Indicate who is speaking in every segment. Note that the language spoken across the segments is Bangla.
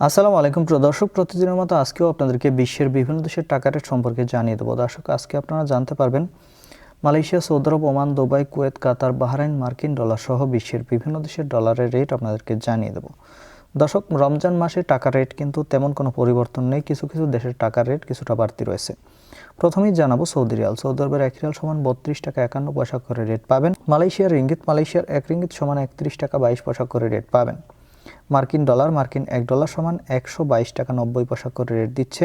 Speaker 1: আসসালামু আলাইকুম প্রিয় দর্শক, প্রতিদিনের মতো আজকেও আপনাদেরকে বিশ্বের বিভিন্ন দেশের টাকা রেট সম্পর্কে জানিয়ে দেবো। দর্শক, আজকে আপনারা জানতে পারবেন মালয়েশিয়া, সৌদি আরব, ওমান, দুবাই, কুয়েত, কাতার, বাহরাইন, মার্কিন ডলার সহ বিশ্বের বিভিন্ন দেশের ডলারের রেট আপনাদেরকে জানিয়ে দেবো। দর্শক, রমজান মাসে টাকা রেট কিন্তু তেমন কোনো পরিবর্তন নেই, কিছু কিছু দেশের টাকার রেট কিছুটা বাড়তি রয়েছে। প্রথমেই জানাবো সৌদি রিয়াল। সৌদি আরবের 1 রিয়াল সমান 32 টাকা 51 পয়সা করে রেট পাবেন। মালয়েশিয়ার রিঙ্গিত, মালয়েশিয়ার 1 রিঙ্গিত সমান 31 টাকা 22 পয়সা করে রেট পাবেন। মার্কিন ডলার, মার্কিন $1 সমান 122 টাকা 90 পয়সা করে রেট দিচ্ছে।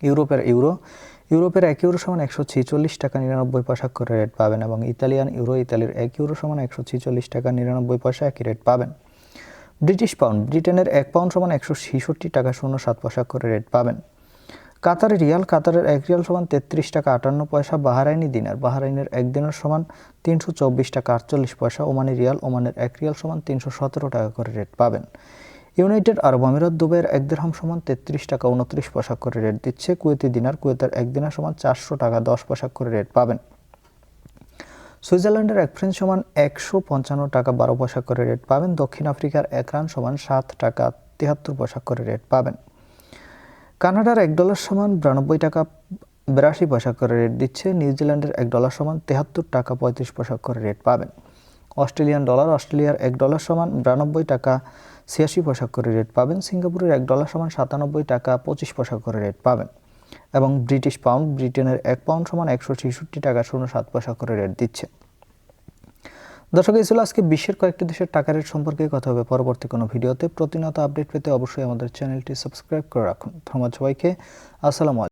Speaker 1: ইউরোপের ইউরো, ইউরোপের 1 ইউরো সমান 146 টাকা 99 পয়সা করে রেট পাবেন। এবং ইতালিয়ান ইউরো, ইতালির 1 ইউরো সমান 146 টাকা 99 পয়সা একই রেট পাবেন। ব্রিটিশ পাউন্ড, ব্রিটেনের 1 পাউন্ড সমান 166 টাকা 07 পয়সা করে রেট পাবেন। কাতারের রিয়াল, কাতারের 1 রিয়াল সমান 33 টাকা 58 পয়সা। বাহরাইনি দিনার, বাহরাইনের 1 দিনার সমান 324 টাকা 48 পয়সা। ওমানি রিয়াল, ওমানের 1 রিয়াল সমান 317 টাকা করে রেট পাবেন। ইউনাইটেড আরব আমিরাত, দুবাইয়ের 1 দিরহাম সমান 33 টাকা 29 পয়সা করে রেট দিচ্ছে। কুয়েতি দিনার, কুয়েতের 1 দিনার সমান 400 টাকা 10 পয়সা করে রেট পাবেন। সুইজারল্যান্ডের 1 ফ্রেঞ্চ সমান 155 টাকা 12 পয়সা করে রেট পাবেন। দক্ষিণ আফ্রিকার 1 রান সমান 7 টাকা 73 পয়সা করে রেট পাবেন। কানাডার $1 সমান 92 টাকা 82 পয়সা করে রেট দিচ্ছে। নিউজিল্যান্ডের $1 সমান 73 টাকা 35 পয়সা করে রেট পাবেন। অস্ট্রেলিয়ান ডলার, অস্ট্রেলিয়ার $1 সমান 92 টাকা 86 পয়সা করে রেট পাবেন। সিঙ্গাপুরের $1 সমান 97 টাকা 25 পয়সা করে রেট পাবেন। এবং ব্রিটিশ পাউন্ড, ব্রিটেনের 1 পাউন্ড সমান 166 টাকা 07 পয়সা করে রেট দিচ্ছে। দর্শক, এই ছিল আজকে বিশ্বের কয়েকটি দেশের টাকা রেট সম্পর্কে কথা হবে পরবর্তী কোনো ভিডিওতে। প্রতিনিয়ত আপডেট পেতে অবশ্যই আমাদের চ্যানেলটি সাবস্ক্রাইব করে রাখুন। ধন্যবাদ সবাইকে। আসসালামু আলাইকুম।